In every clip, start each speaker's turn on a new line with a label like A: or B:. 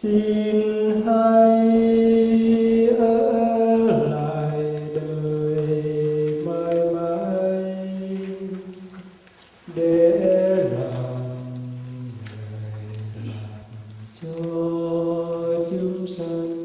A: xin hãy ở lại đời mãi mãi để làm người làm cho chúng sanh.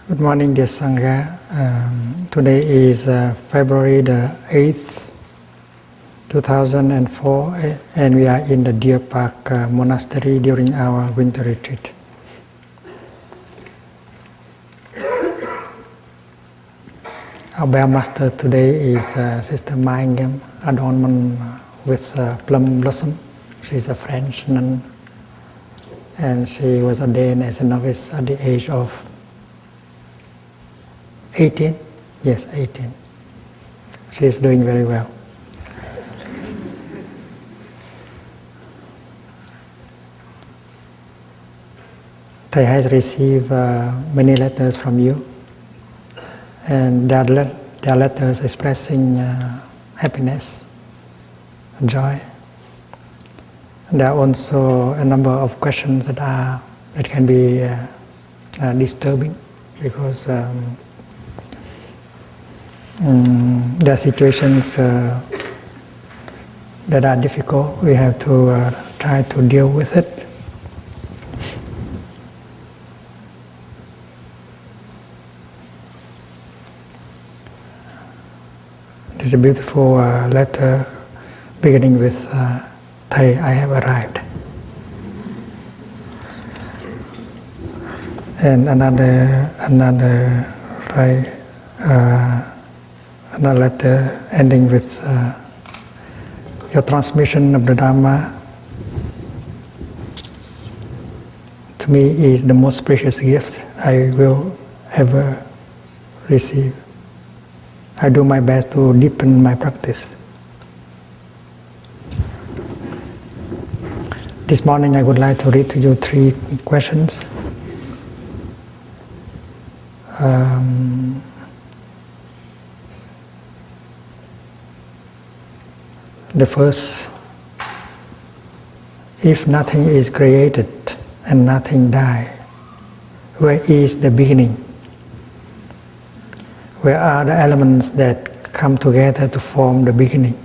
B: Good morning, dear Sangha. Today is February the 8th, 2004, and we are in the Deer Park Monastery during our winter retreat. Our bell master today is Sister Mai Ngam, adornment with plum blossom. She's a French nun, and she was ordained as a novice at the age of 18? Yes, 18. She is doing very well. Thầy has received many letters from you, and there are letters expressing happiness and joy. There are also a number of questions that can be disturbing, because there are situations that are difficult. We have to try to deal with it. It's a beautiful letter beginning with Thầy, I have arrived. And another letter ending with your transmission of the Dharma to me is the most precious gift I will ever receive. I do my best to deepen my practice. This morning I would like to read to you 3 questions. The first, if nothing is created and nothing dies, where is the beginning? Where are the elements that come together to form the beginning?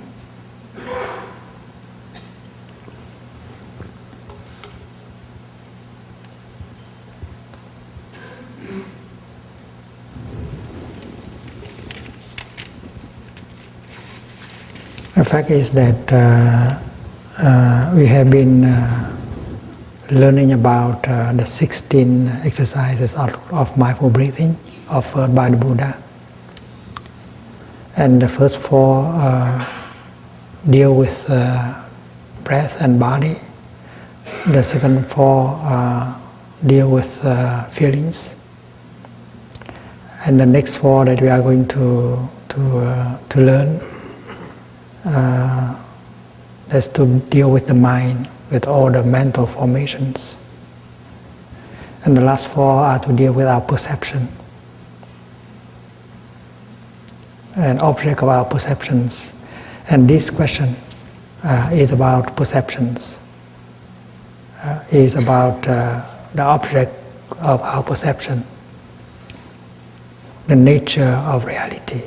B: The fact is that we have been learning about the 16 exercises of mindful breathing offered by the Buddha. And the first 4 deal with breath and body. The second 4 deal with feelings. And the next 4 that we are going to learn is to deal with the mind, with all the mental formations. And the last 4 are to deal with our perception, an object of our perceptions. And this question is about perceptions, is about the object of our perception, the nature of reality,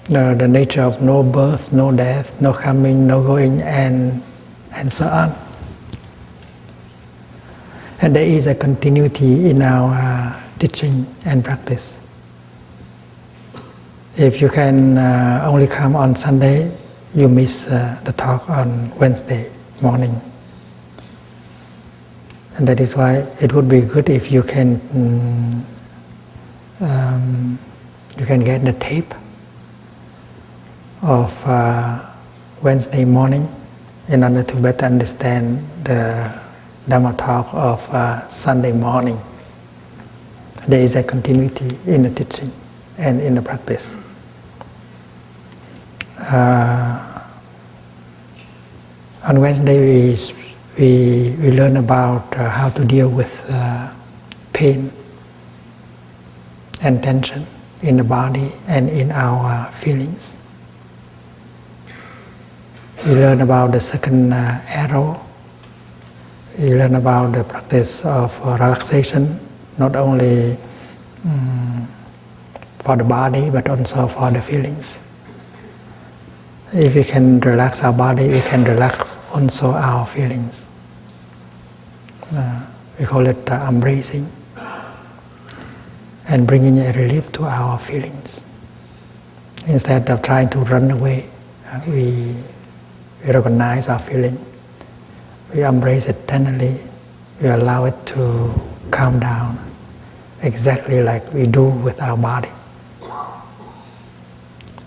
B: the nature of no birth, no death, no coming, no going, and so on. And there is a continuity in our teaching and practice. If you can only come on Sunday, you miss the talk on Wednesday morning. And that is why it would be good if you can get the tape of Wednesday morning in order to better understand the Dhamma talk of Sunday morning. There is a continuity in the teaching and in the practice. On Wednesday we learn about how to deal with pain and tension in the body and in our feelings. We learn about the second arrow. We learn about the practice of relaxation, not only for the body but also for the feelings. If we can relax our body, we can relax also our feelings. We call it embracing and bringing a relief to our feelings. Instead of trying to run away, we recognize our feeling. We embrace it tenderly. We allow it to calm down, exactly like we do with our body.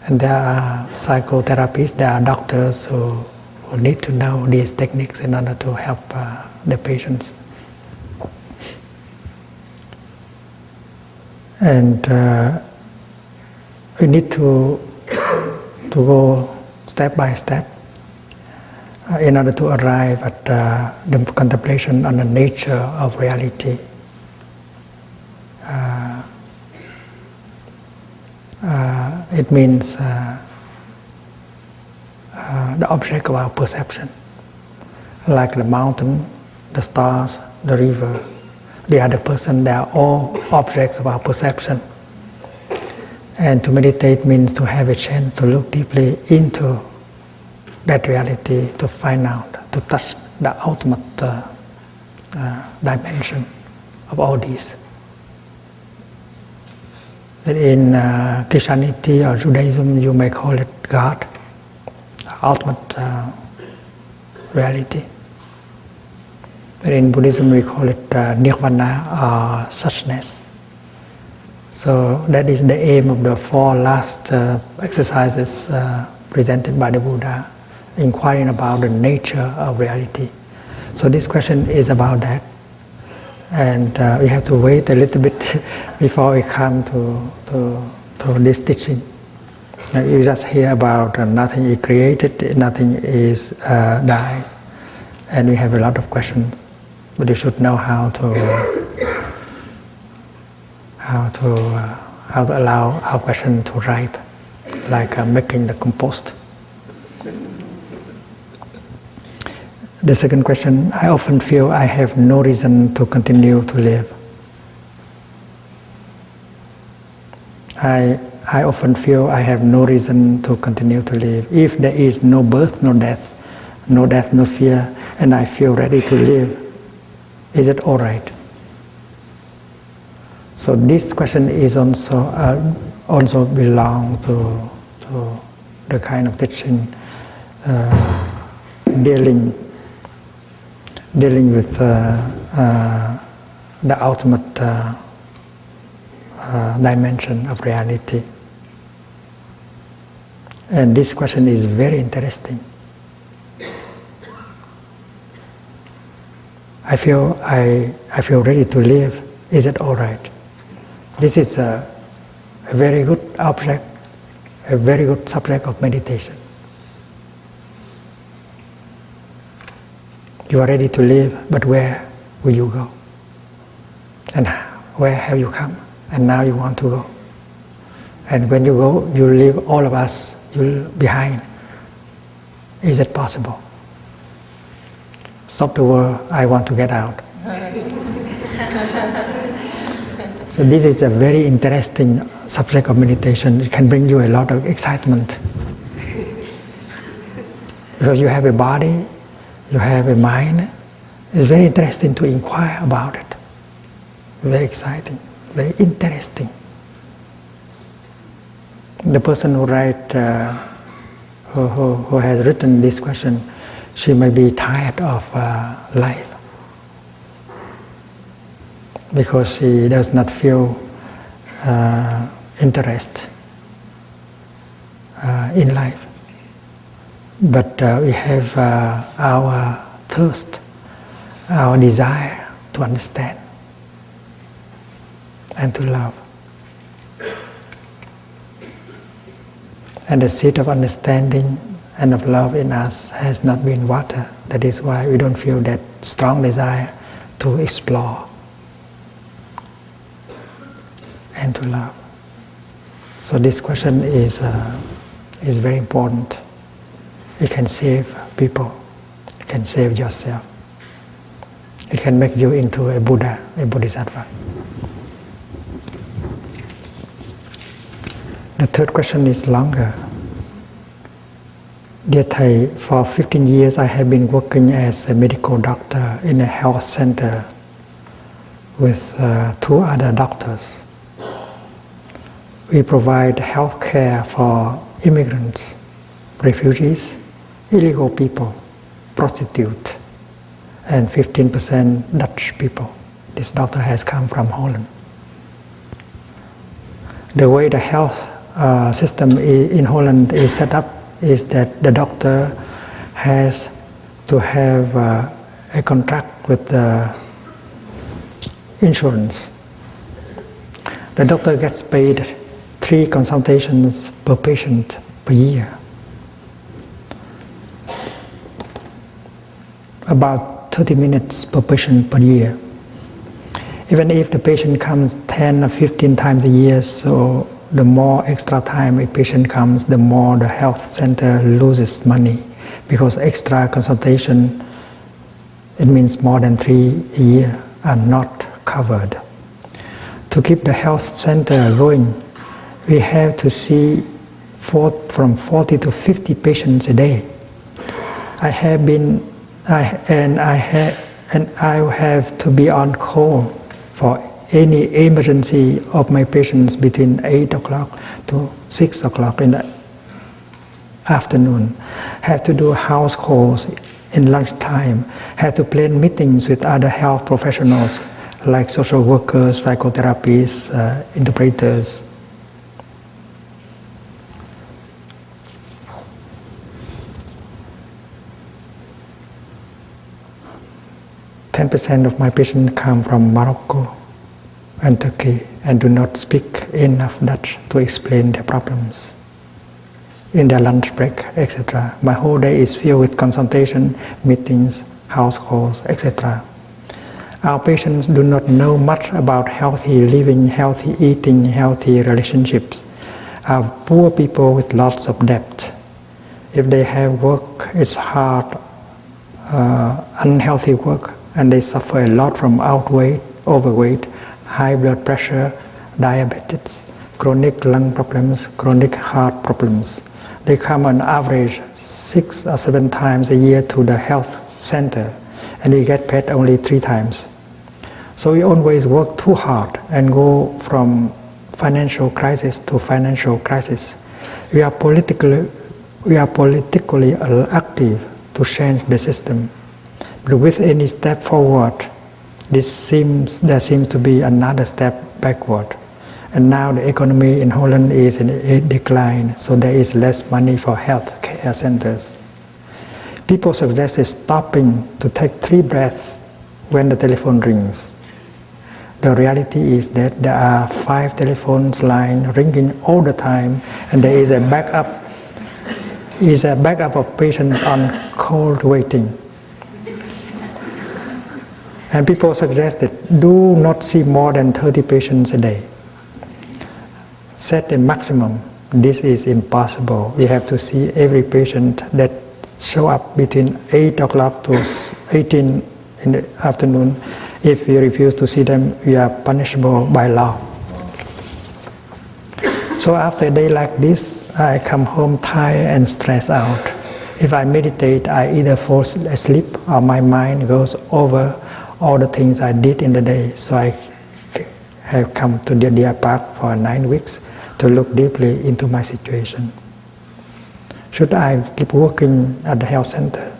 B: And there are psychotherapists, there are doctors who need to know these techniques in order to help the patients. And we need to go step by step. in order to arrive at the contemplation on the nature of reality. It means the object of our perception, like the mountain, the stars, the river, the other person, they are all objects of our perception. And to meditate means to have a chance to look deeply into that reality, to find out, to touch the ultimate dimension of all these. In Christianity or Judaism, you may call it God, ultimate reality. But in Buddhism, we call it nirvana or suchness. So that is the aim of the 4 last exercises presented by the Buddha, inquiring about the nature of reality. So this question is about that. And we have to wait a little bit before we come to this teaching. You just hear about nothing is created, nothing is dies, and we have a lot of questions. But you should know how to allow our question to ripe, like making the compost. The second question, I often feel I have no reason to continue to live. I often feel I have no reason to continue to live. If there is no birth, no death, no fear, and I feel ready to live, is it all right? So this question is also belong to the kind of teaching dealing with the ultimate dimension of reality. And this question is very interesting. I feel ready to live. Is it all right? This is a very good object, a very good subject of meditation. You are ready to live, but where will you go? And where have you come? And now you want to go. And when you go, you leave all of us behind. Is it possible? Stop the world, I want to get out. So this is a very interesting subject of meditation. It can bring you a lot of excitement. Because you have a body, you have a mind. It's very interesting to inquire about it. Very exciting, very interesting. The person who has written this question, she may be tired of life because she does not feel interest in life. But we have our thirst, our desire to understand and to love. And the seed of understanding and of love in us has not been watered. That is why we don't feel that strong desire to explore and to love. So this question is very important. It can save people. It can save yourself. It can make you into a Buddha, a Bodhisattva. The third question is longer. Dear Thầy, for 15 years I have been working as a medical doctor in a health center with 2 other doctors. We provide health care for immigrants, refugees, illegal people, prostitutes, and 15% Dutch people. This doctor has come from Holland. The way the health system in Holland is set up is that the doctor has to have a contract with the insurance. The doctor gets paid 3 consultations per patient per year. about 30 minutes per patient per year. Even if the patient comes 10 or 15 times a year, so the more extra time a patient comes, the more the health center loses money, because extra consultation, it means more than 3 a year, are not covered. To keep the health center going, we have to see from 40 to 50 patients a day. I have to be on call for any emergency of my patients between 8 o'clock to 6 o'clock in the afternoon. Have to do house calls in lunchtime. Have to plan meetings with other health professionals like social workers, psychotherapists, interpreters. %10 of my patients come from Morocco and Turkey and do not speak enough Dutch to explain their problems in their lunch break, etc. My whole day is filled with consultation, meetings, house calls, etc. Our patients do not know much about healthy living, healthy eating, healthy relationships. Are poor people with lots of debt. If they have work, it's hard, unhealthy work, and they suffer a lot from overweight, high blood pressure, diabetes, chronic lung problems, chronic heart problems. They come on average 6 or 7 times a year to the health center, and we get paid only 3 times. So we always work too hard and go from financial crisis to financial crisis. We are politically active to change the system. But with any step forward, there seems to be another step backward. And now the economy in Holland is in a decline, so there is less money for health care centers. People suggested stopping to take 3 breaths when the telephone rings. The reality is that there are 5 telephone lines ringing all the time, and there is a backup of patients on call waiting. And people suggested, do not see more than 30 patients a day. Set a maximum. This is impossible. We have to see every patient that show up between 8 o'clock to 18 in the afternoon. If we refuse to see them, we are punishable by law. So after a day like this, I come home tired and stressed out. If I meditate, I either fall asleep or my mind goes over all the things I did in the day. So I have come to the Deer Park for 9 weeks to look deeply into my situation. Should I keep working at the health center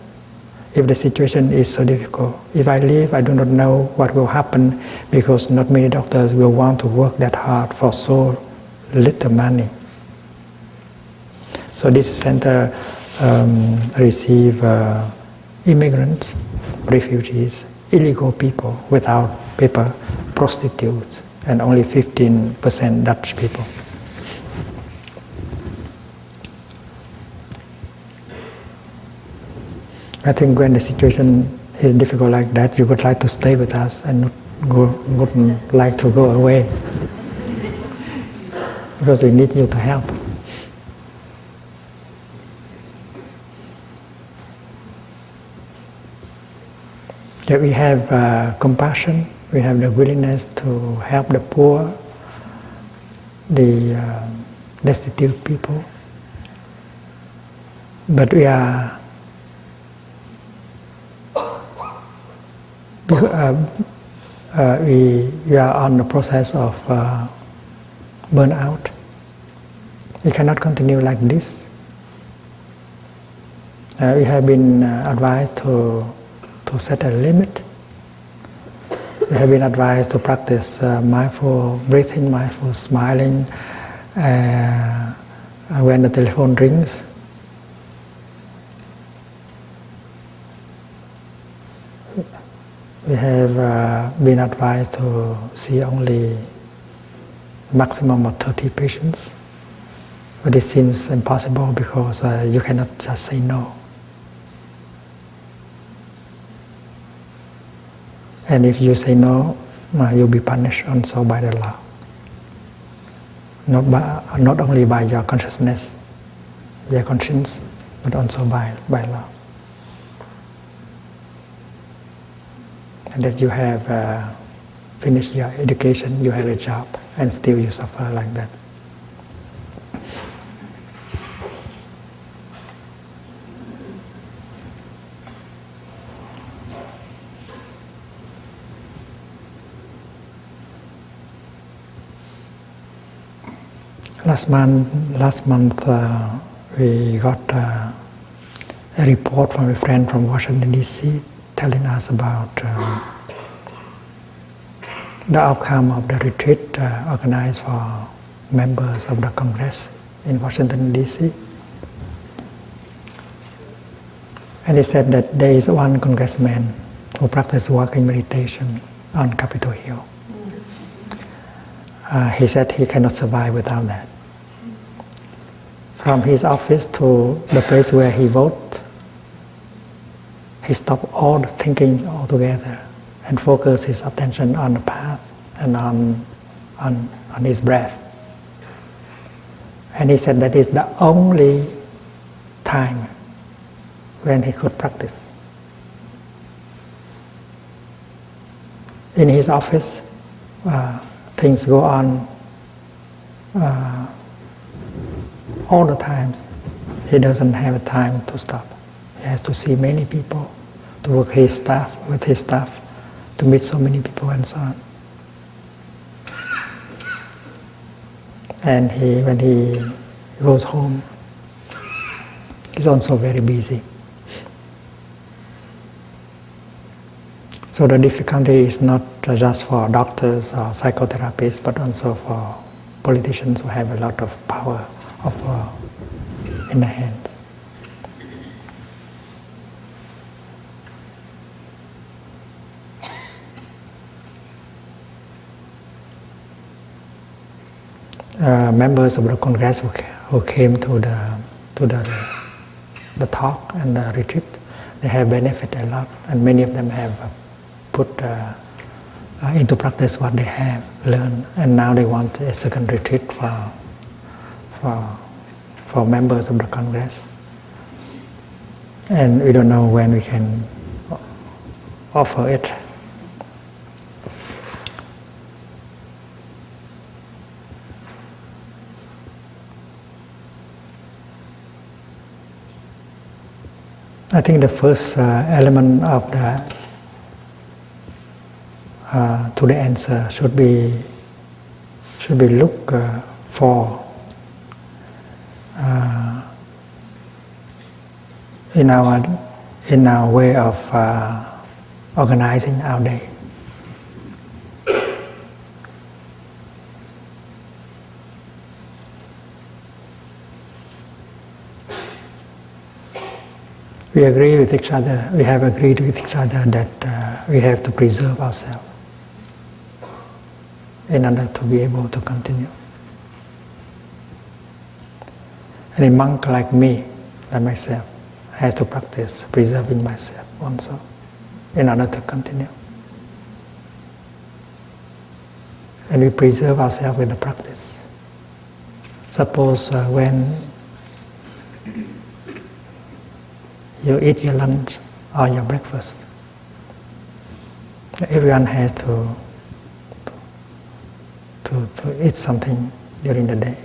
B: if the situation is so difficult? If I leave, I do not know what will happen, because not many doctors will want to work that hard for so little money. So this center receive immigrants, refugees, illegal people without paper, prostitutes, and only 15% Dutch people. I think when the situation is difficult like that, you would like to stay with us and wouldn't like to go away, because we need you to help. That we have compassion, we have the willingness to help the poor, the destitute people, but we are on the process of burnout. We cannot continue like this. We have been advised to set a limit. We have been advised to practice mindful breathing, mindful smiling when the telephone rings. We have been advised to see only maximum of 30 patients, but it seems impossible because you cannot just say no. And if you say no, you'll be punished also by the law. Not only by your consciousness, your conscience, but also by law. And that you have finished your education, you have a job, and still you suffer like that. Last month we got a report from a friend from Washington DC telling us about the outcome of the retreat organized for members of the Congress in Washington DC. And he said that there is one congressman who practices walking meditation on Capitol Hill. He said he cannot survive without that. From his office to the place where he votes, he stopped all the thinking altogether and focused his attention on the path and on his breath. And he said that is the only time when he could practice. In his office, things go on all the times. He doesn't have time to stop. He has to see many people, to work with his staff, to meet so many people and so on. And when he goes home, he's also very busy. So the difficulty is not just for doctors or psychotherapists, but also for politicians who have a lot of power in their hands. Members of the Congress who came to the talk and the retreat, they have benefited a lot, and many of them have put into practice what they have learned, and now they want a second retreat for members of the Congress. And we don't know when we can offer it. I think the first element of to the answer should be look for in our way of organizing our day. We agree with each other. We have agreed with each other that we have to preserve ourselves in order to be able to continue. And a monk like me, like myself, has to practice preserving myself also in order to continue. And we preserve ourselves with the practice. Suppose when you eat your lunch or your breakfast, everyone has to eat something during the day.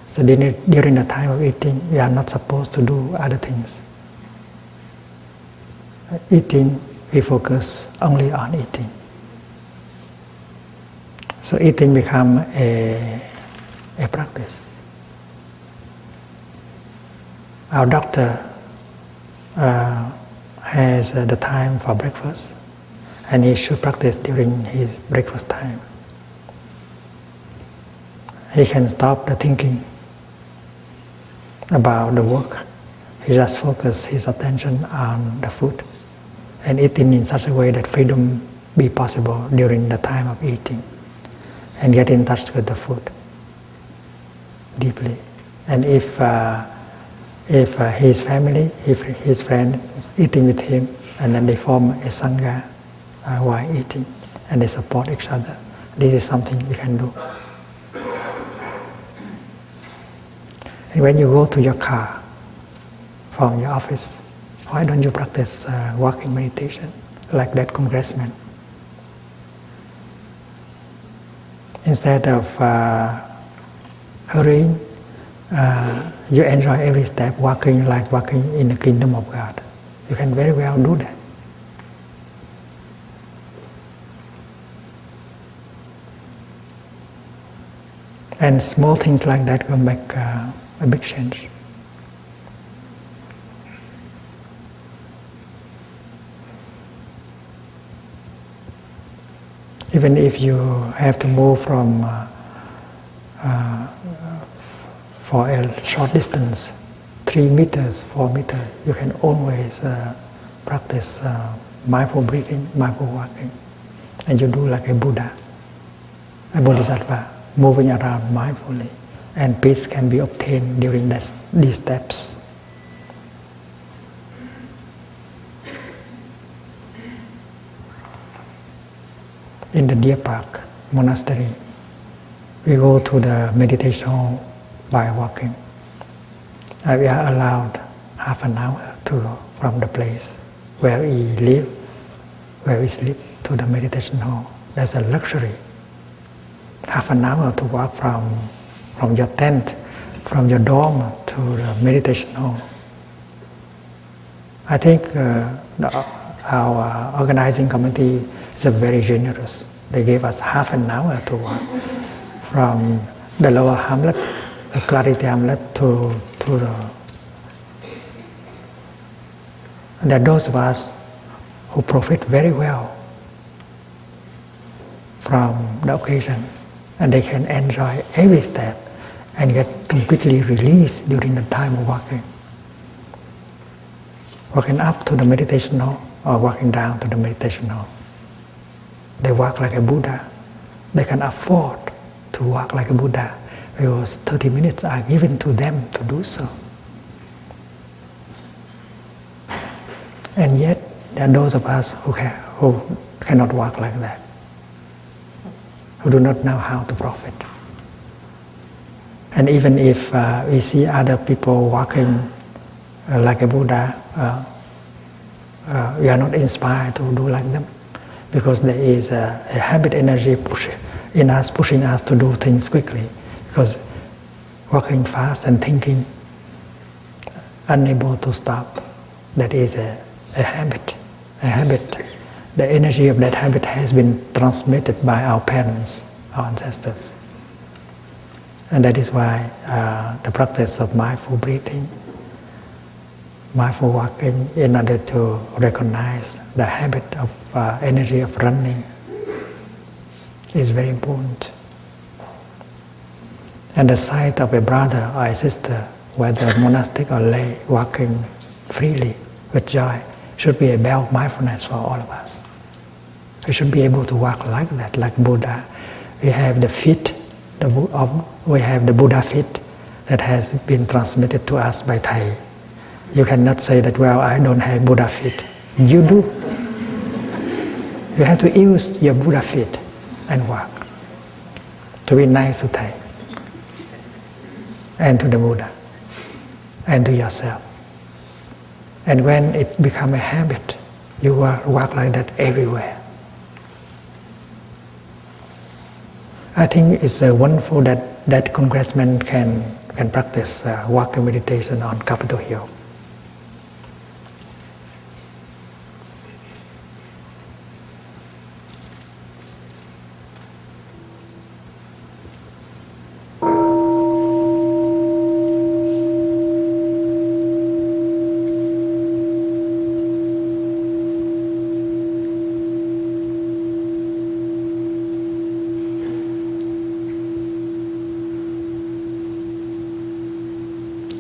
B: So during the time of eating, we are not supposed to do other things. Eating, we focus only on eating. So eating becomes a practice. Our doctor has the time for breakfast, and he should practice during his breakfast time. He can stop the thinking about the work. He just focuses his attention on the food and eating in such a way that freedom be possible during the time of eating, and get in touch with the food deeply. And if his family, if his friend is eating with him, and then they form a sangha, while eating, and they support each other. This is something we can do. And when you go to your car from your office, why don't you practice walking meditation like that congressman? Instead of hurrying, you enjoy every step, walking like walking in the kingdom of God. You can very well do that. And small things like that will make a big change. Even if you have to move from for a short distance, 3 meters, 4 meters, you can always practice mindful breathing, mindful walking. And you do like a Buddha, a Bodhisattva, moving around mindfully. And peace can be obtained during these steps. In the Deer Park Monastery, we go to the meditation hall by walking. We are allowed half an hour to go from the place where we live, where we sleep, to the meditation hall. That's a luxury. Half an hour to walk from your tent, from your dorm to the meditation hall. I think our organizing committee is very generous. They gave us half an hour to walk from the lower hamlet, the Clarity hamlet, to the... There are those of us who profit very well from the occasion, and they can enjoy every step and get completely released during the time of walking. Walking up to the meditation hall or walking down to the meditation hall. They walk like a Buddha. They can afford to walk like a Buddha because 30 minutes are given to them to do so. And yet, there are those of us who cannot walk like that, who do not know how to profit. And even if we see other people walking like a Buddha, we are not inspired to do like them, because there is a habit energy pushing us to do things quickly. Because walking fast and thinking, unable to stop, that is a habit. The energy of that habit has been transmitted by our parents, our ancestors. And that is why the practice of mindful breathing, mindful walking, in order to recognize the habit of energy of running, is very important. And the sight of a brother or a sister, whether monastic or lay, walking freely with joy, should be a bell of mindfulness for all of us. We should be able to walk like that, like Buddha. We have the feet, we have the Buddha feet that has been transmitted to us by Thai. You cannot say that, well, I don't have Buddha feet. You do. You have to use your Buddha feet and walk to be nice to Thai and to the Buddha and to yourself. And when it becomes a habit, you walk like that everywhere. I think it's wonderful that congressmen can practice walking meditation on Capitol Hill.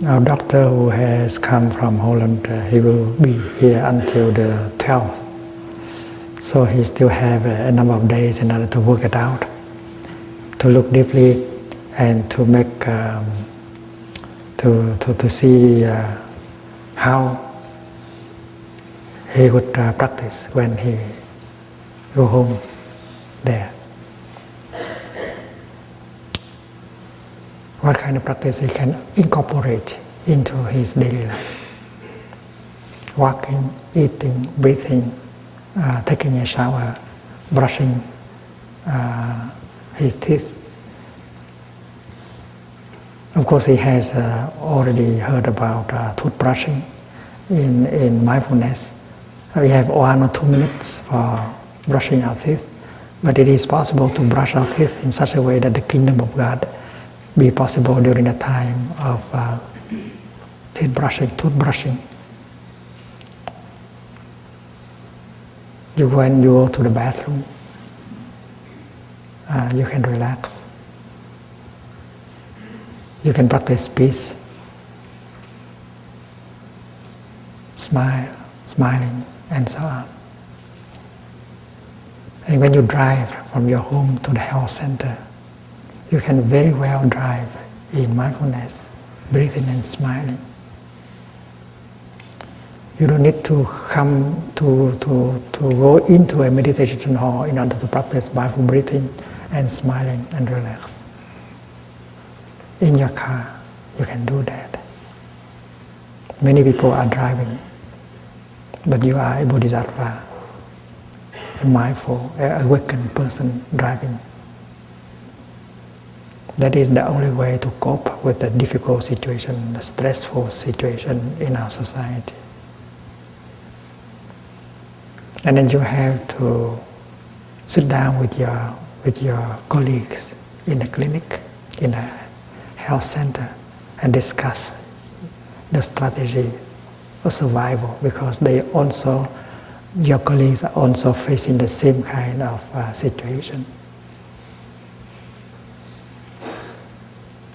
B: Our doctor who has come from Holland, he will be here until the 12th. So he still have a number of days in order to work it out, to look deeply and to make, to see how he would practice when he go home there. What kind of practice he can incorporate into his daily life? Walking, eating, breathing, taking a shower, brushing his teeth. Of course, he has already heard about toothbrushing in mindfulness. We have 1 or 2 minutes for brushing our teeth, but it is possible to brush our teeth in such a way that the kingdom of God be possible during the time of toothbrushing. When you go to the bathroom, you can relax. You can practice peace, smiling, and so on. And when you drive from your home to the health center, you can very well drive in mindfulness, breathing and smiling. You don't need to come to go into a meditation hall in order to practice mindful breathing and smiling and relax. In your car, you can do that. Many people are driving, but you are a bodhisattva, a mindful, awakened person driving. That is the only way to cope with the difficult situation, the stressful situation in our society. And then you have to sit down with your colleagues in the clinic, in a health center, and discuss the strategy of survival, because your colleagues are also facing the same kind of situation.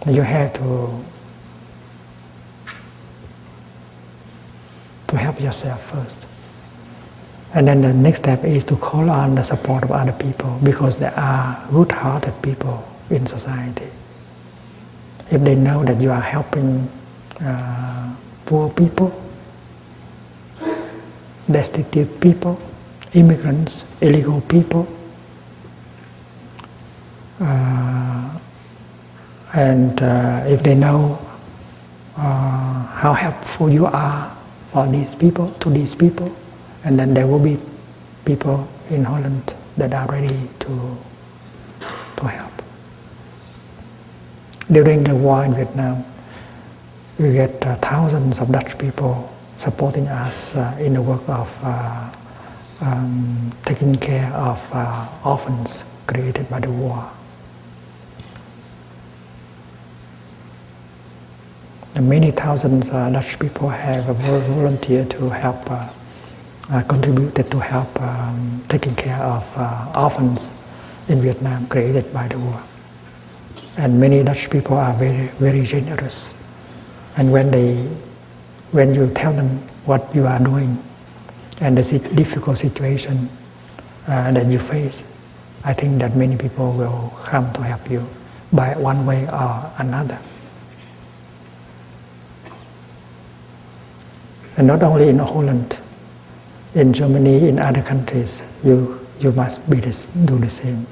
B: You have to help yourself first. And then the next step is to call on the support of other people, because there are good-hearted people in society. If they know that you are helping poor people, destitute people, immigrants, illegal people, and if they know how helpful you are for these people, to these people, and then there will be people in Holland that are ready to help. During the war in Vietnam, we get thousands of Dutch people supporting us in the work of taking care of orphans created by the war. And many thousands Dutch people have volunteered to help, contributed to help taking care of orphans in Vietnam created by the war. And many Dutch people are very, very generous. And when you tell them what you are doing and the difficult situation that you face, I think that many people will come to help you by one way or another. And not only in Holland, in Germany, in other countries, you must do the same.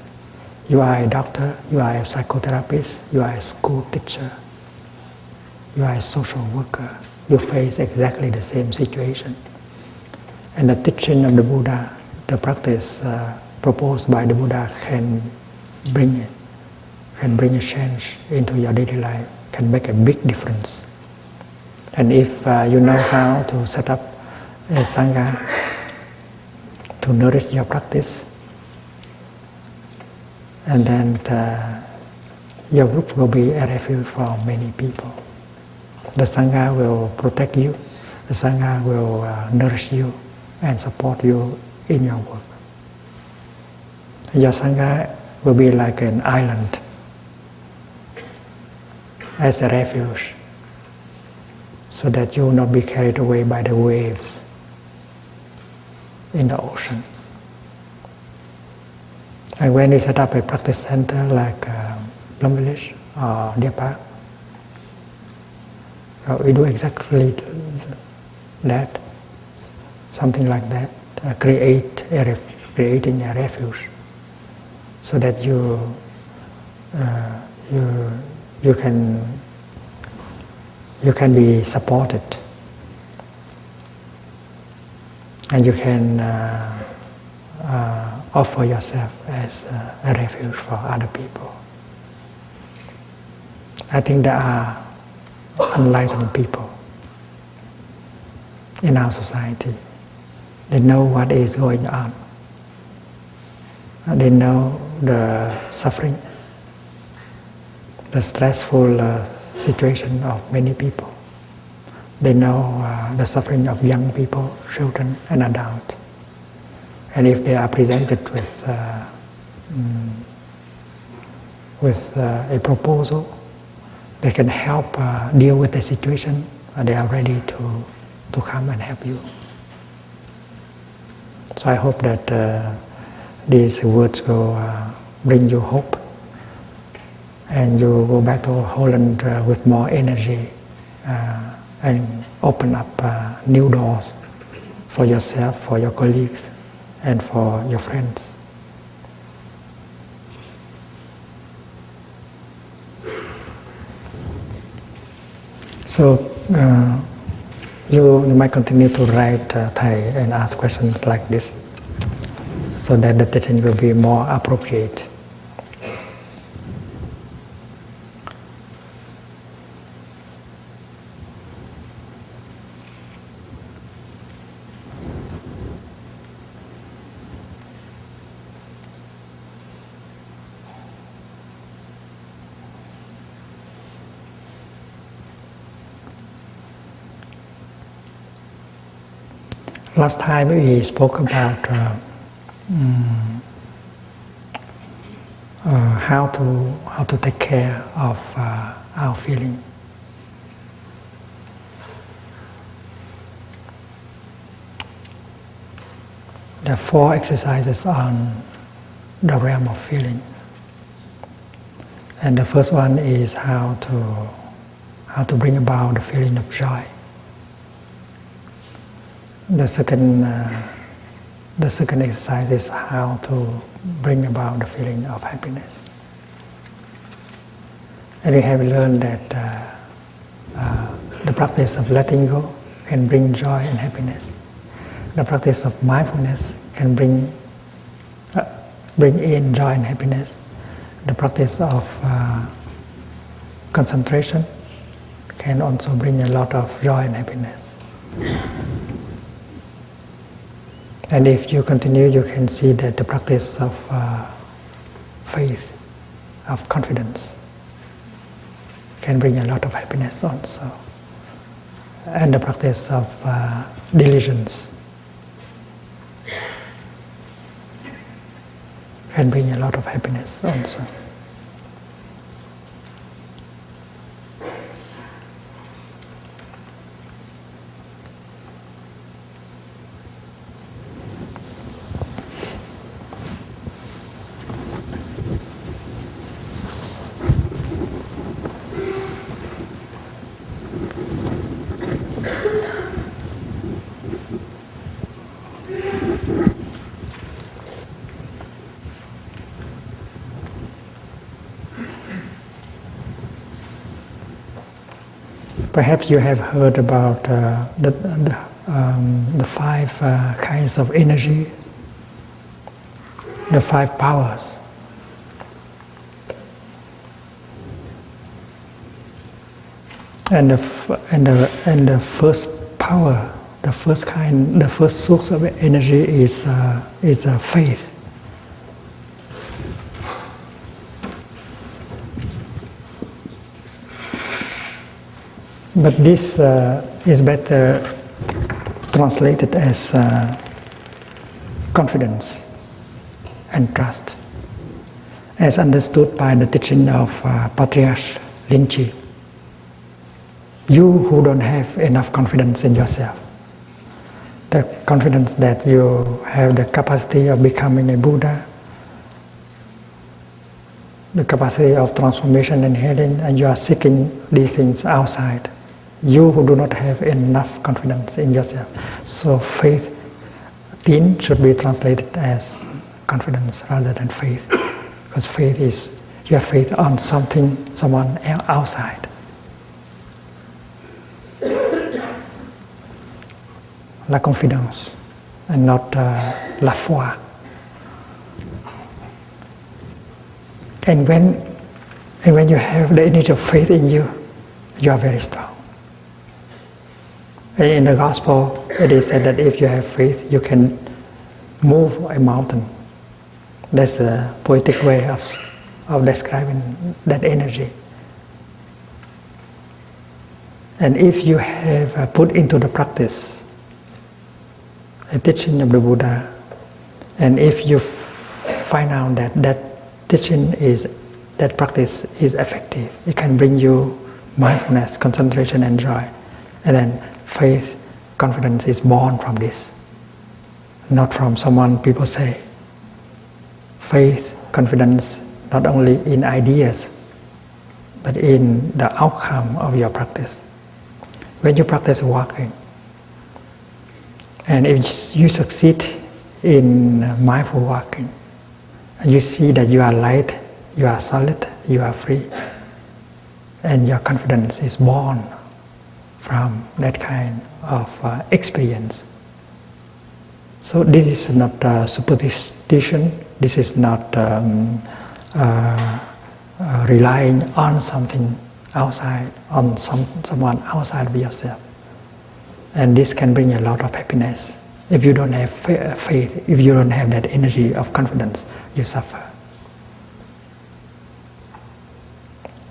B: You are a doctor, you are a psychotherapist, you are a school teacher, you are a social worker. You face exactly the same situation. And the teaching of the Buddha, the practice proposed by the Buddha can bring a change into your daily life, can make a big difference. And if you know how to set up a Sangha to nourish your practice, and then your group will be a refuge for many people. The Sangha will protect you, the Sangha will nourish you and support you in your work. Your Sangha will be like an island as a refuge, so that you will not be carried away by the waves in the ocean. And when we set up a practice center like Plum Village or Deer Park, we do exactly that, something like that, create a creating a refuge, so that you can be supported, and you can offer yourself as a refuge for other people. I think there are enlightened people in our society. They know what is going on. They know the suffering, the stressful situation of many people. They know the suffering of young people, children and adults. And if they are presented with a proposal that can help deal with the situation, they are ready to come and help you. So I hope that these words will bring you hope, and you go back to Holland with more energy and open up new doors for yourself, for your colleagues, and for your friends. So you might continue to write Thai and ask questions like this, so that the teaching will be more appropriate. Last time we spoke about how to take care of our feeling. There are 4 exercises on the realm of feeling, and the first one is how to bring about the feeling of joy. The second exercise is how to bring about the feeling of happiness. And we have learned that the practice of letting go can bring joy and happiness. The practice of mindfulness can bring in joy and happiness. The practice of concentration can also bring a lot of joy and happiness. And if you continue, you can see that the practice of faith, of confidence, can bring a lot of happiness also. And the practice of diligence can bring a lot of happiness also. Perhaps you have heard about the 5 kinds of energy, the 5 powers. And the first power, the first kind, the first source of energy is faith. But this is better translated as confidence and trust, as understood by the teaching of Patriarch Linchi. You who don't have enough confidence in yourself, the confidence that you have the capacity of becoming a Buddha, the capacity of transformation and healing, and you are seeking these things outside. You who do not have enough confidence in yourself. So faith Tin should be translated as confidence rather than faith, because faith is you have faith on something, someone outside. La confidence and not la foi. And when you have the energy of faith in you, you are very strong. And in the gospel, it is said that if you have faith, you can move a mountain. That's a poetic way of describing that energy. And if you have put into the practice a teaching of the Buddha, and if you find out that teaching that practice is effective, it can bring you mindfulness, concentration, and joy. And then faith, confidence is born from this, not from someone people say. Faith, confidence, not only in ideas, but in the outcome of your practice. When you practice walking, and if you succeed in mindful walking, and you see that you are light, you are solid, you are free, and your confidence is born from that kind of experience. So this is not superstition, this is not relying on something outside, on someone outside of yourself. And this can bring a lot of happiness. If you don't have faith, if you don't have that energy of confidence, you suffer.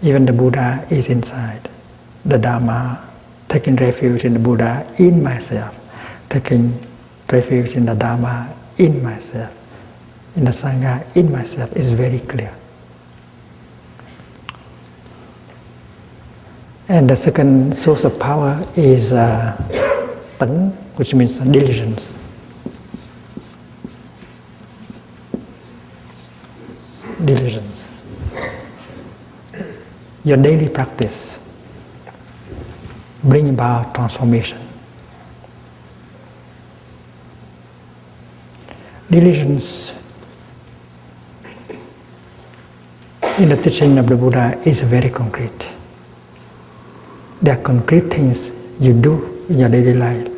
B: Even the Buddha is inside. The Dharma, taking refuge in the Buddha, in myself. Taking refuge in the Dharma, in myself. In the Sangha, in myself, is very clear. And the second source of power is Thẳng, which means diligence. Diligence. Your daily practice bring about transformation. Diligence in the teaching of the Buddha is very concrete. There are concrete things you do in your daily life.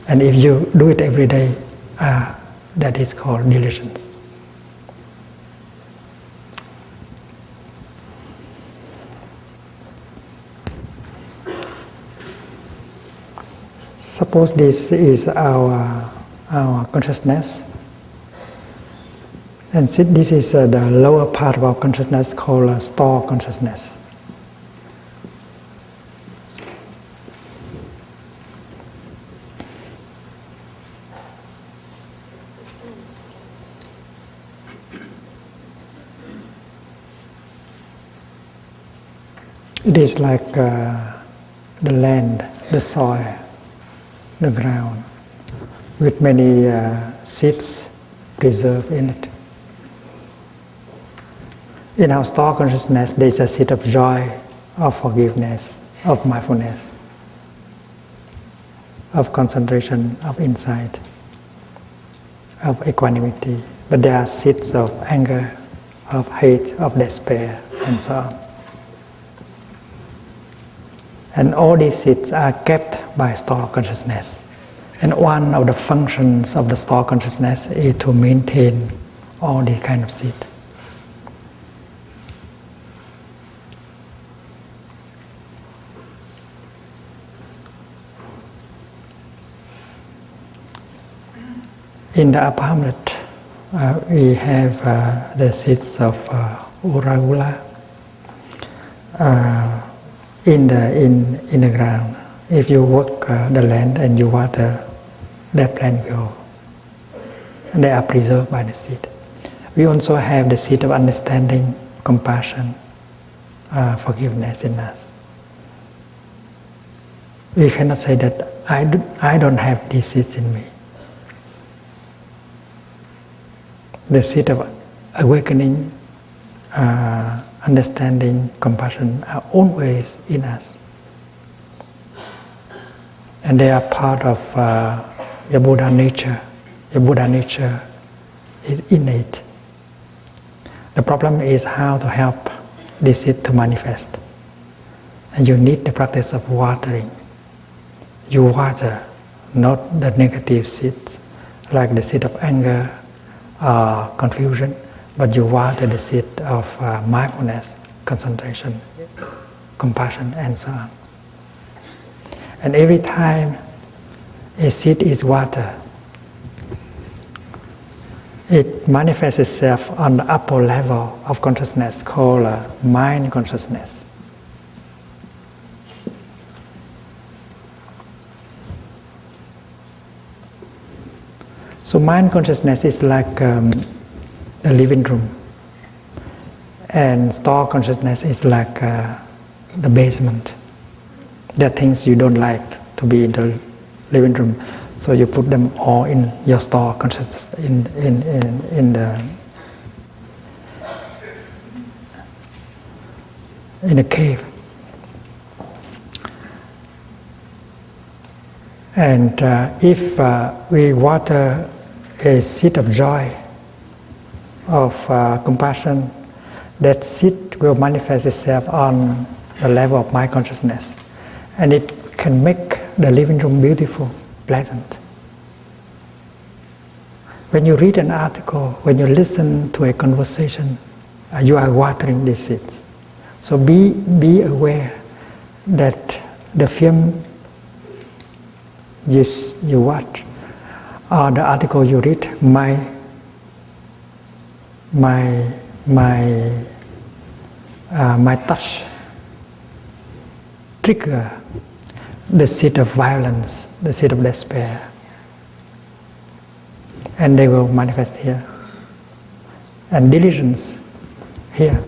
B: And if you do it every day, that is called diligence. Suppose this is our consciousness. And this is the lower part of our consciousness called store consciousness. It is like the land, the soil, the ground, with many seeds preserved in it. In our store consciousness, there is a seed of joy, of forgiveness, of mindfulness, of concentration, of insight, of equanimity. But there are seeds of anger, of hate, of despair, and so on. And all these seeds are kept by store consciousness. And one of the functions of the store consciousness is to maintain all these kind of seeds. In the upper hamlet, we have the seeds of uragula in the ground. If you work the land and you water, that plant grow. And they are preserved by the seed. We also have the seed of understanding, compassion, forgiveness in us. We cannot say that I don't have these seeds in me. The seed of awakening, understanding, compassion are always in us. And they are part of the Buddha nature. Your Buddha nature is innate. The problem is how to help this seed to manifest. And you need the practice of watering. You water not the negative seeds, like the seed of anger or confusion, but you water the seed of mindfulness, concentration, compassion, and so on. And every time a seed is watered, it manifests itself on the upper level of consciousness called mind consciousness. So mind consciousness is like a living room, and store consciousness is like the basement. There are things you don't like to be in the living room, so you put them all in your store consciousness, in a cave. And if we water a seed of joy, of compassion, that seed will manifest itself on the level of mind consciousness, and it can make the living room beautiful, pleasant. When you read an article, when you listen to a conversation, you are watering these seeds. So be aware that the film you watch or the article you read might touch, trigger the seed of violence, the seed of despair, and they will manifest here. And diligence here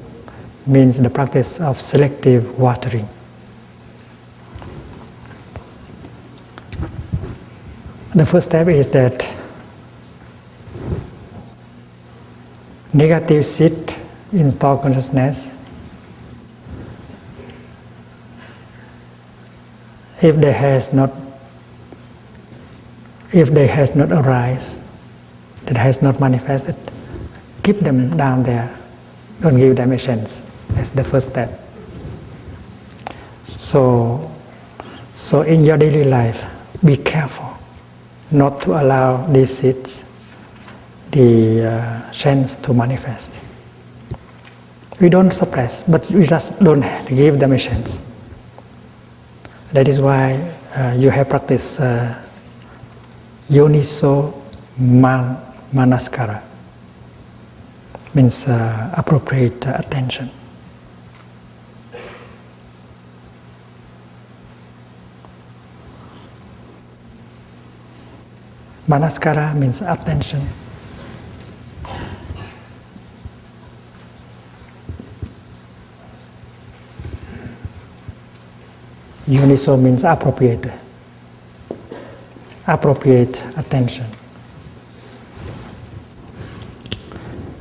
B: means the practice of selective watering. The first step is that negative seed in store consciousness, if they has not arise, that has not manifested, keep them down there. Don't give them a chance. That's the first step. So in your daily life, be careful not to allow these seeds the chance to manifest. We don't suppress, but we just don't give them a chance. That is why you have practiced yoniso manaskara, means appropriate attention. Manaskara means attention. Yoniso means appropriate attention.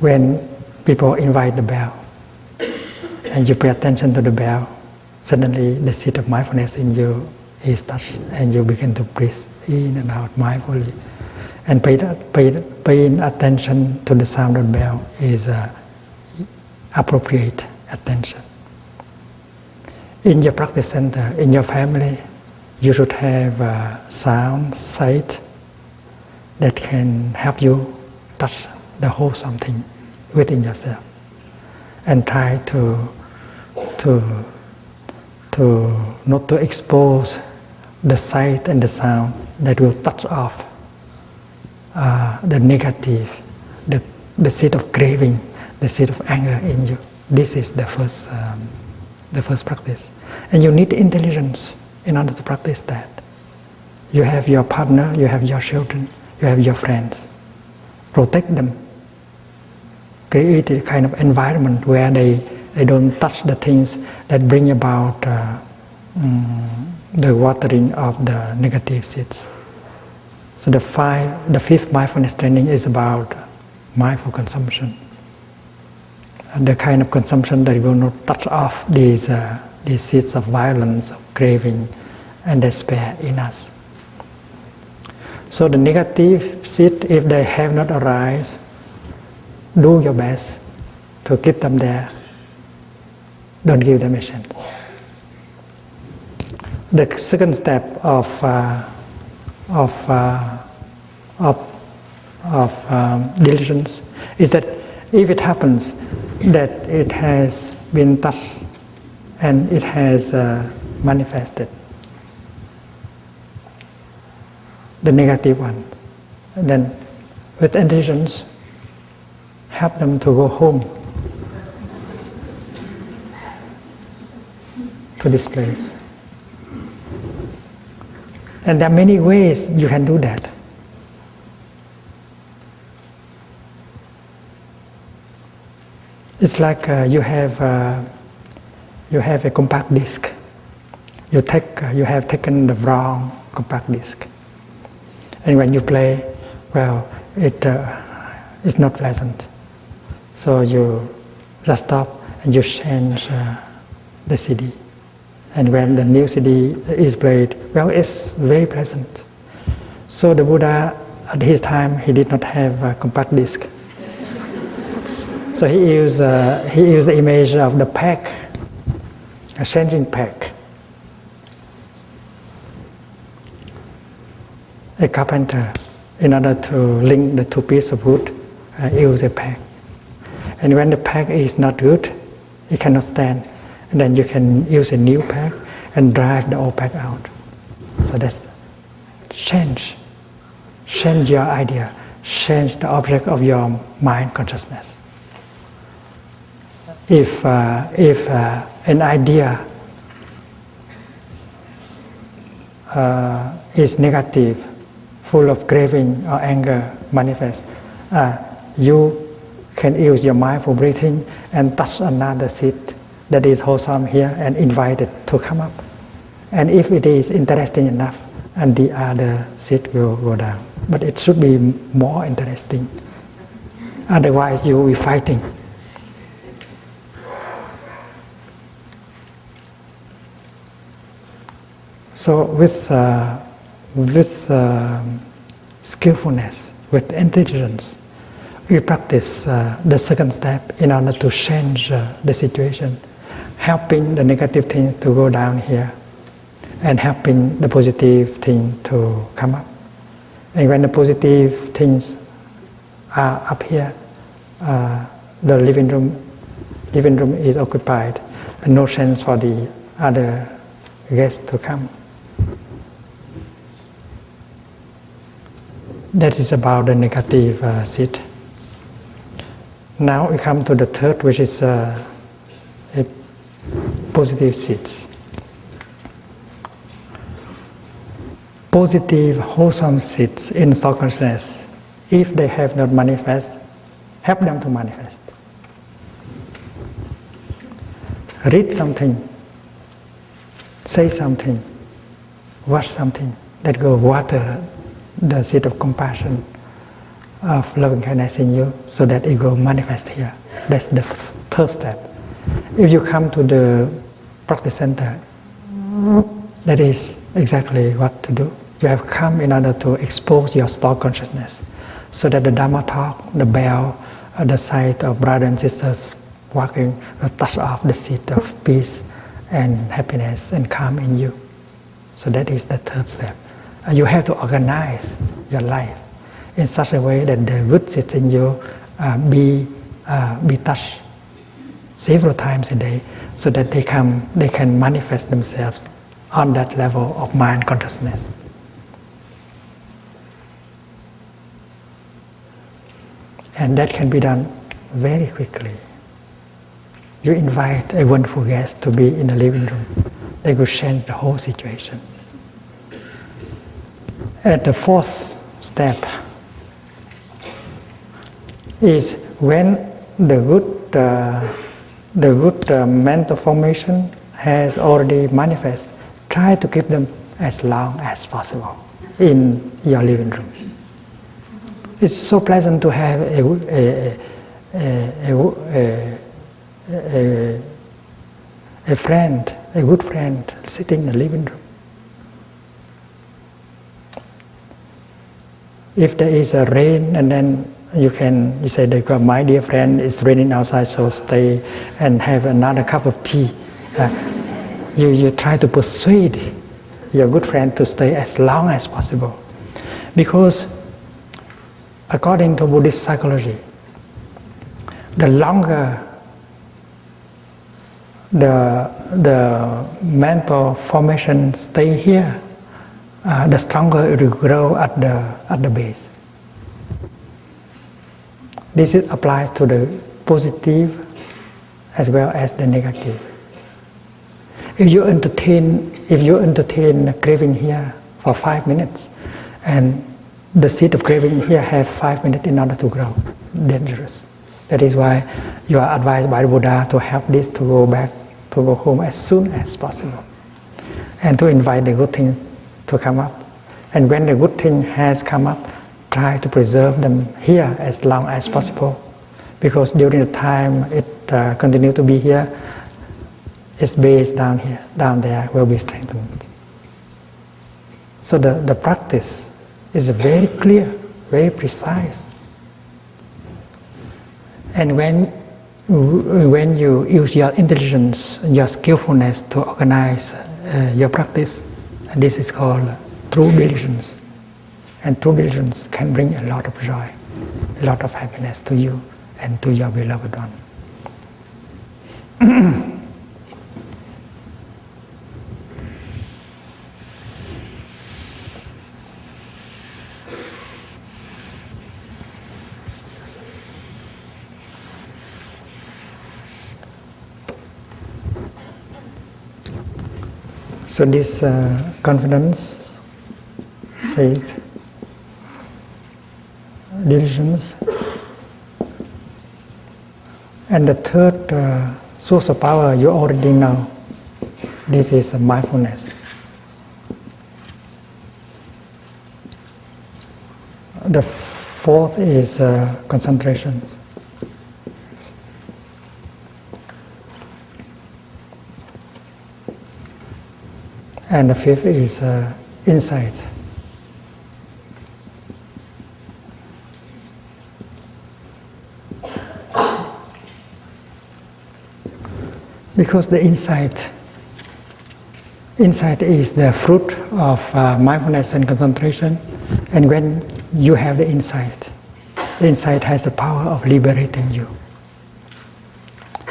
B: When people invite the bell and you pay attention to the bell, suddenly the seed of mindfulness in you is touched and you begin to breathe in and out mindfully. And paying attention to the sound of the bell is appropriate attention. In your practice center, in your family, you should have sound, sight that can help you touch the wholesome thing within yourself, and try to not to expose the sight and the sound that will touch off the negative, the seed of craving, the seed of anger in you. This is the first practice, and you need intelligence in order to practice that. You have your partner, you have your children, you have your friends. Protect them. Create a kind of environment where they don't touch the things that bring about the watering of the negative seeds. So the fifth mindfulness training is about mindful consumption. And the kind of consumption that will not touch off these seeds of violence, of craving, and despair in us. So the negative seed, if they have not arise, do your best to keep them there. Don't give them a chance. The second step of diligence is that if it happens that it has been touched and it has manifested, the negative one, then with intelligence, help them to go home to this place. And there are many ways you can do that. It's like you have a compact disc. You have taken the wrong compact disc, and when you play, well, it's not pleasant. So you just stop and you change the CD. And when the new CD is played, well, it's very pleasant. So the Buddha, at his time, he did not have a compact disc. So he used the image of the pack, a changing pack. A carpenter, in order to link the two pieces of wood, use a pack. And when the pack is not good, it cannot stand. And then you can use a new pack and drive the old pack out. So that's change. Change your idea. Change the object of your mind consciousness. If an idea is negative, full of craving or anger manifest, you can use your mindful breathing and touch another seed that is wholesome here and invite it to come up. And if it is interesting enough, and the other seed will go down. But it should be more interesting. Otherwise you will be fighting. So with skillfulness, with intelligence, we practice the second step in order to change the situation, helping the negative thing to go down here and helping the positive thing to come up. And when the positive things are up here, the living room is occupied, and no chance for the other guests to come. That is about the negative seed. Now we come to the third, which is a positive seeds. Positive, wholesome seeds in soul consciousness, if they have not manifest, help them to manifest. Read something, say something, watch something that will water the seed of compassion, of loving kindness in you, so that it will manifest here. That's the first step. If you come to the practice center, that is exactly what to do. You have come in order to expose your soul consciousness, so that the Dharma talk, the bell, the sight of brothers and sisters walking will touch off the seed of peace and happiness and calm in you. So that is the third step. You have to organize your life in such a way that the good seeds in you be touched several times a day, so that they can manifest themselves on that level of mind consciousness. And that can be done very quickly. You invite a wonderful guest to be in the living room. They will change the whole situation. And the fourth step is when the good mental formation has already manifest, try to keep them as long as possible in your living room. It's so pleasant to have a friend, a good friend, sitting in the living room. if there is a rain, and then you say that my dear friend, it's raining outside, so stay and have another cup of tea. You try to persuade your good friend to stay as long as possible, because according to Buddhist psychology, the longer the mental formation stay here, the stronger it will grow at the base. This applies to the positive as well as the negative. If you entertain craving here for 5 minutes, and the seed of craving here have 5 minutes in order to grow, dangerous. That is why you are advised by the Buddha to help this to go home as soon as possible, and to invite the good thing to come up. And when the good thing has come up, try to preserve them here as long as possible, because during the time it continue to be here, its base down there will be strengthened. So the practice is very clear, very precise. And when you use your intelligence, your skillfulness to organize your practice, this is called true diligence. And true diligence can bring a lot of joy, a lot of happiness to you and to your beloved one. So this confidence, faith, diligence, and the third source of power you already know. This is mindfulness. The fourth is concentration. And the fifth is insight. Because the insight is the fruit of mindfulness and concentration. And when you have the insight has the power of liberating you.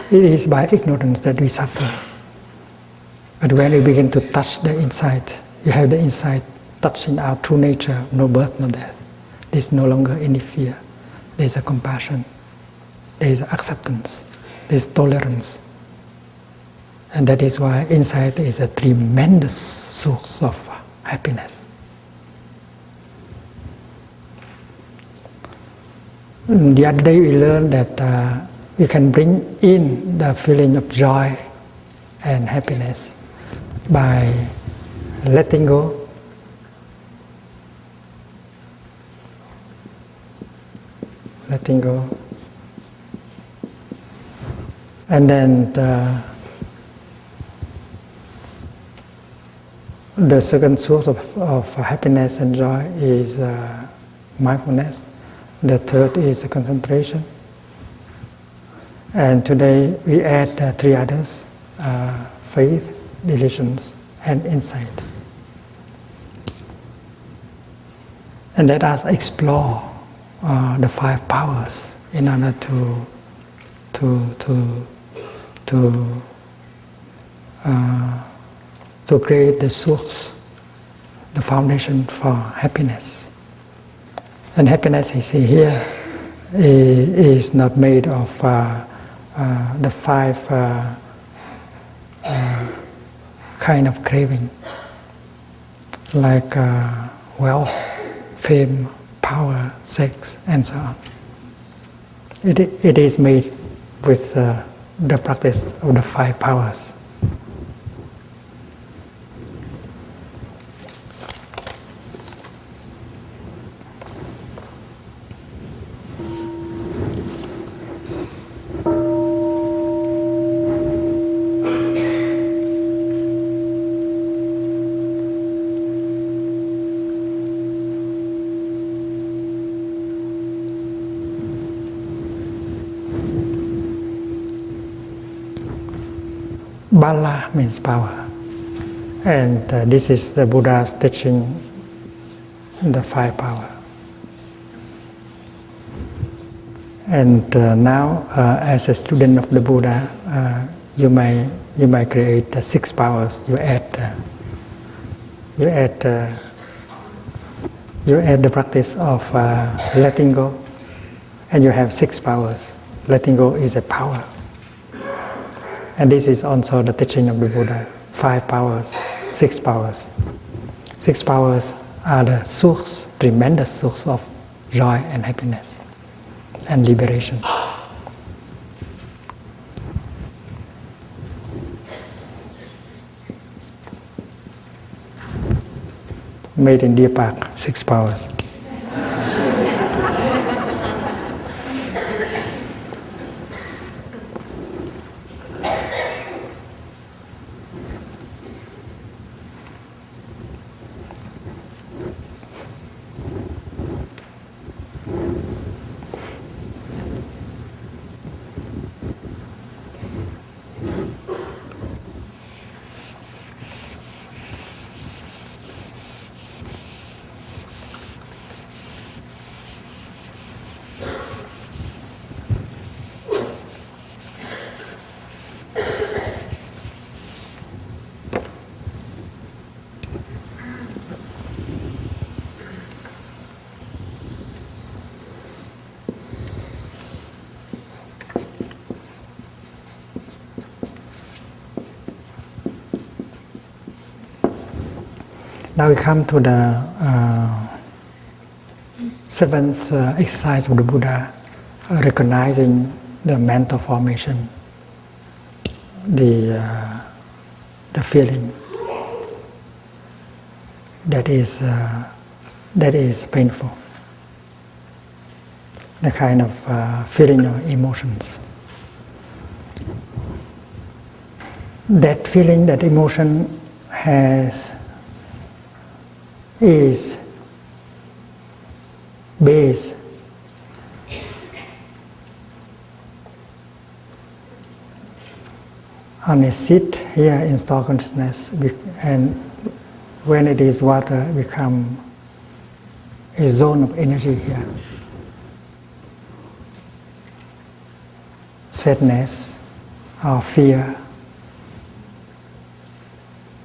B: It is by ignorance that we suffer. But when we begin to touch the insight, you have the insight touching our true nature, no birth, no death. There is no longer any fear. There is a compassion. There is acceptance. There is tolerance. And that is why insight is a tremendous source of happiness. The other day we learned that we can bring in the feeling of joy and happiness by letting go, and then the second source of happiness and joy is mindfulness. The third is concentration. And today we add three others: faith, diligence, and insight. And let us explore the five powers in order to create the source, the foundation for happiness. And happiness is not made of the five kind of craving, like wealth, fame, power, sex, and so on. It is made with the practice of the five powers. Bala means power. And this is the Buddha's teaching, the 5 power. And now, as a student of the Buddha, you may create 6 powers. You add the practice of letting go, and you have 6 powers. Letting go is a power, and this is also the teaching of the Buddha. 5 powers, 6 powers. 6 powers are the source, tremendous source of joy and happiness and liberation. Made in Deer Park, 6 powers. Now we come to the 7th exercise of the Buddha, recognizing the mental formation, the feeling that is painful, the kind of feeling or emotions. That feeling, that emotion is based on a seed here in store consciousness, and when it is water, it becomes a zone of energy here. Sadness, or fear,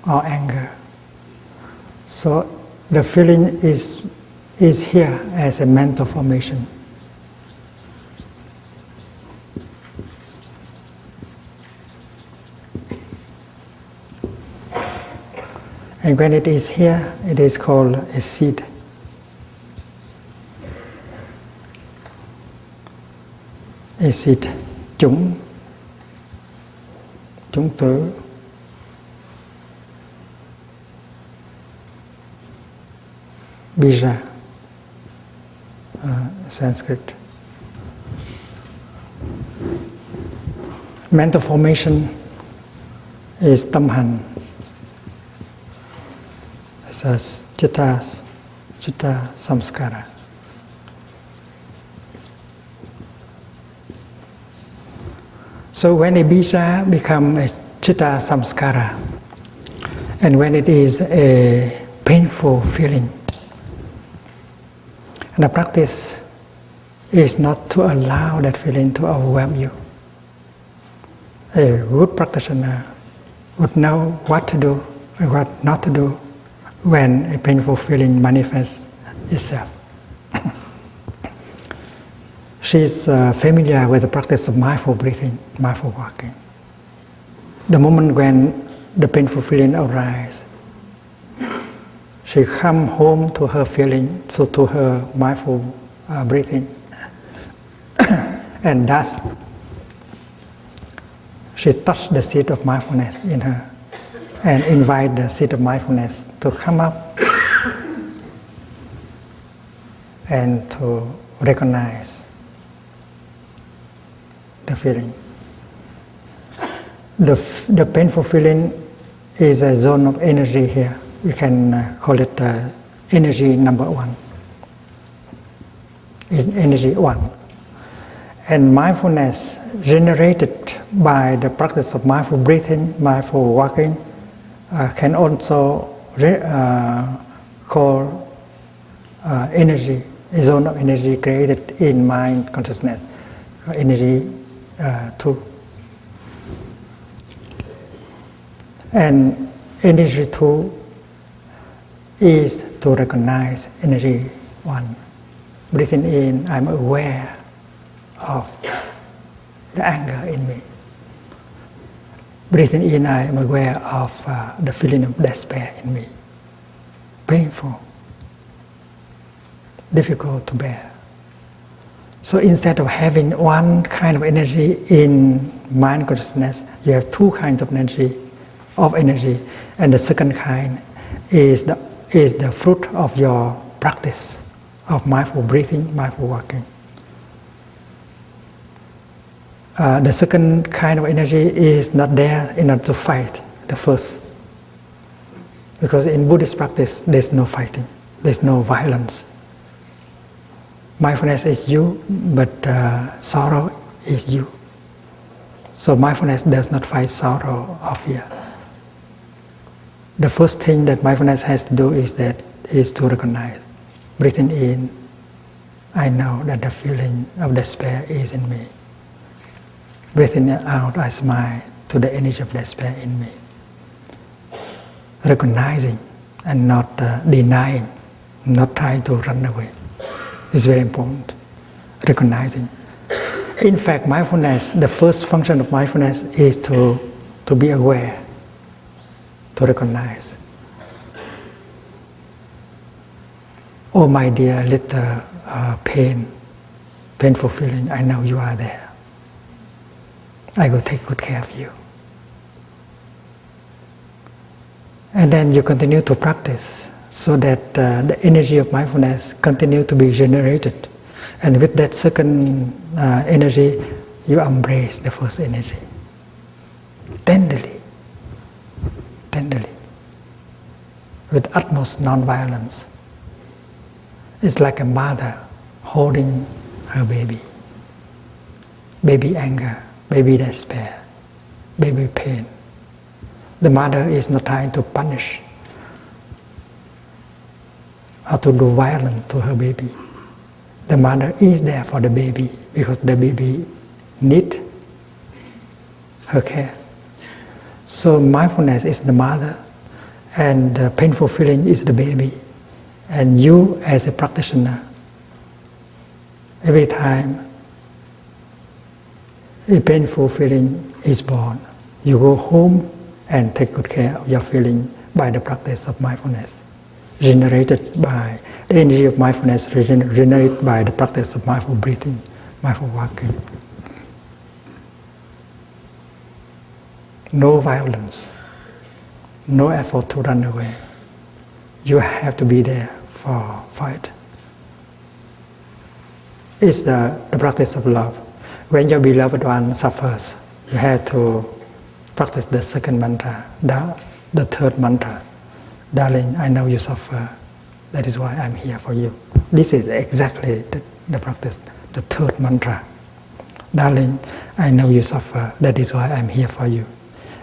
B: or anger. So the feeling is here as a mental formation. And when it is here, it is called a seed. A seed, chúng tử. Bija, Sanskrit. Mental formation is tâm hành. It's a chitta samskara. So when a bija becomes a chitta samskara, and when it is a painful feeling, and the practice is not to allow that feeling to overwhelm you. A good practitioner would know what to do and what not to do when a painful feeling manifests itself. She is familiar with the practice of mindful breathing, mindful walking. The moment when the painful feeling arises, she comes home to her feeling, to her mindful breathing, and thus she touches the seed of mindfulness in her and invite the seed of mindfulness to come up and to recognize the feeling. The painful feeling is a zone of energy here. We can call it energy number 1. Energy 1. And mindfulness generated by the practice of mindful breathing, mindful walking, can also call energy, a zone of energy created in mind consciousness, energy 2. And energy 2 is to recognize energy 1. Breathing in, I'm aware of the anger in me. Breathing in, I am aware of the feeling of despair in me. Painful, difficult to bear. So instead of having one kind of energy in mind consciousness, you have two kinds of energy, and the second kind is the fruit of your practice of mindful breathing, mindful walking. The second kind of energy is not there in order to fight the first. Because in Buddhist practice, there's no fighting, there's no violence. Mindfulness is you, but sorrow is you. So mindfulness does not fight sorrow or fear. The first thing that mindfulness has to do is to recognize. Breathing in, I know that the feeling of despair is in me. Breathing out, I smile to the energy of despair in me. Recognizing and not denying, not trying to run away. It's very important. Recognizing. In fact, mindfulness, the first function of mindfulness is to be aware, to recognize. Oh my dear little painful feeling, I know you are there. I will take good care of you. And then you continue to practice so that the energy of mindfulness continue to be generated. And with that second energy, you embrace the first energy. Tenderly, with utmost non-violence. It's like a mother holding her baby. Baby anger, baby despair, baby pain. The mother is not trying to punish or to do violence to her baby. The mother is there for the baby because the baby needs her care. So mindfulness is the mother and the painful feeling is the baby. And you as a practitioner, every time a painful feeling is born, you go home and take good care of your feeling by the practice of mindfulness, generated by the energy of mindfulness, generated by the practice of mindful breathing, mindful walking. No violence, no effort to run away. You have to be there for it. It's the practice of love. When your beloved one suffers, you have to practice the second mantra, the third mantra. Darling, I know you suffer. That is why I'm here for you. This is exactly the practice, the third mantra. Darling, I know you suffer. That is why I'm here for you.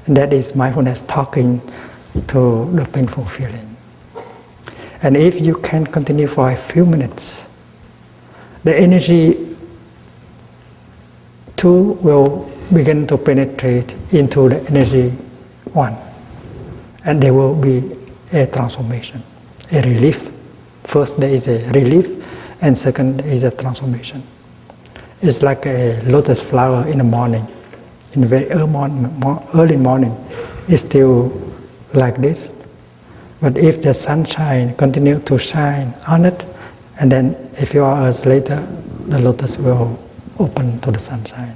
B: And that is mindfulness talking to the painful feeling. And if you can continue for a few minutes, the energy two will begin to penetrate into the energy one. And there will be a transformation, a relief. First there is a relief, and second is a transformation. It's like a lotus flower in the morning. In the very early morning, it's still like this. But if the sunshine continues to shine on it, and then a few hours later, the lotus will open to the sunshine.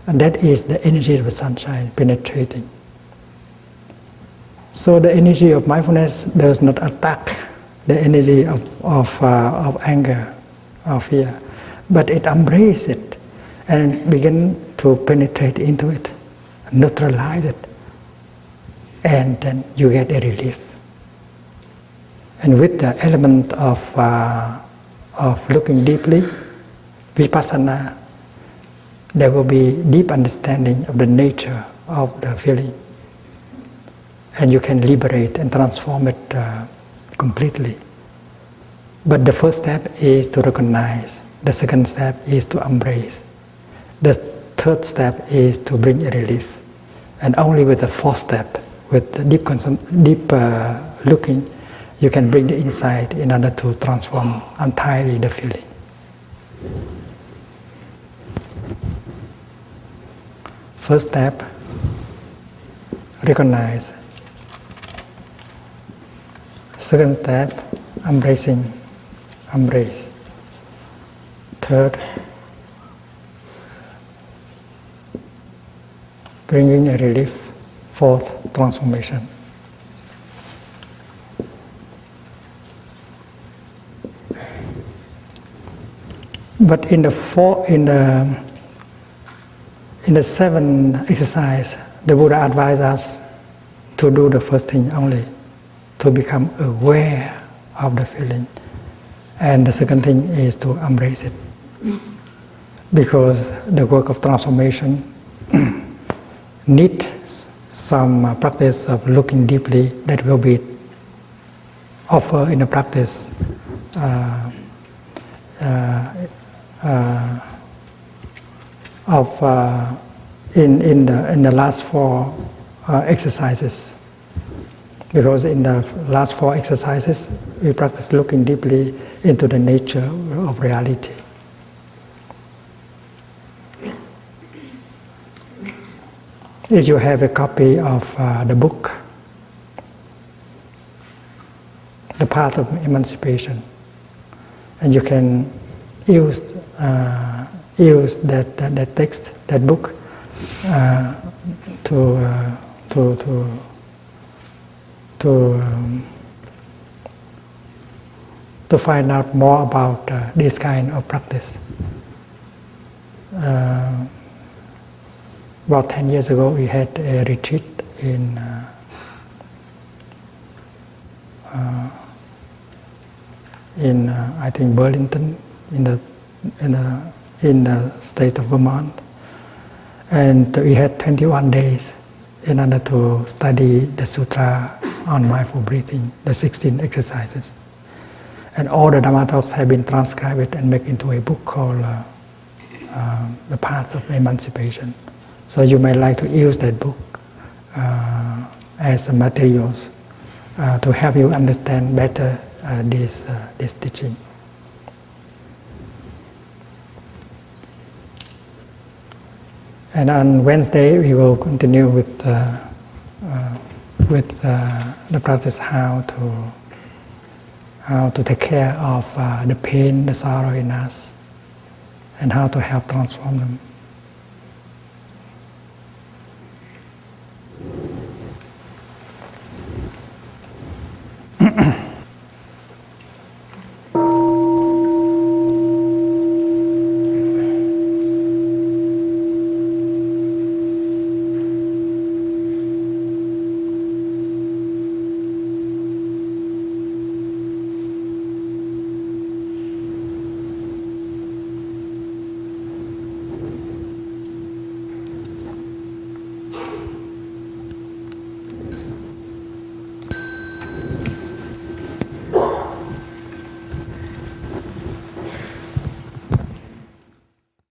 B: And that is the energy of the sunshine penetrating. So the energy of mindfulness does not attack the energy of anger or fear, but it embraces it and begins to penetrate into it, neutralize it, and then you get a relief. And with the element of looking deeply, vipassana, there will be deep understanding of the nature of the feeling. And you can liberate and transform it completely. But the first step is to recognize. The second step is to embrace. The third step is to bring a relief. And only with the fourth step, with deep looking, you can bring the insight in order to transform entirely the feeling. First step, recognize. Second step, embracing, embrace. Third, bringing a relief. Fourth, transformation. But in the seven exercise, the Buddha advised us to do the first thing only, to become aware of the feeling. And the second thing is to embrace it. Because the work of transformation needs some practice of looking deeply that will be offered in the practice in the last four exercises. Because in the last four exercises, we practice looking deeply into the nature of reality. If you have a copy of the book, The Path of Emancipation, and you can use that text, that book, to find out more about this kind of practice. About 10 years ago, we had a retreat in I think Burlington, in the state of Vermont, and we had 21 days in order to study the sutra on mindful breathing, the 16 exercises, and all the Dhamma talks have been transcribed and made into a book called The Path of Emancipation. So you may like to use that book as materials to help you understand better this teaching. And on Wednesday we will continue with the practice how to take care of the pain, the sorrow in us, and how to help transform them.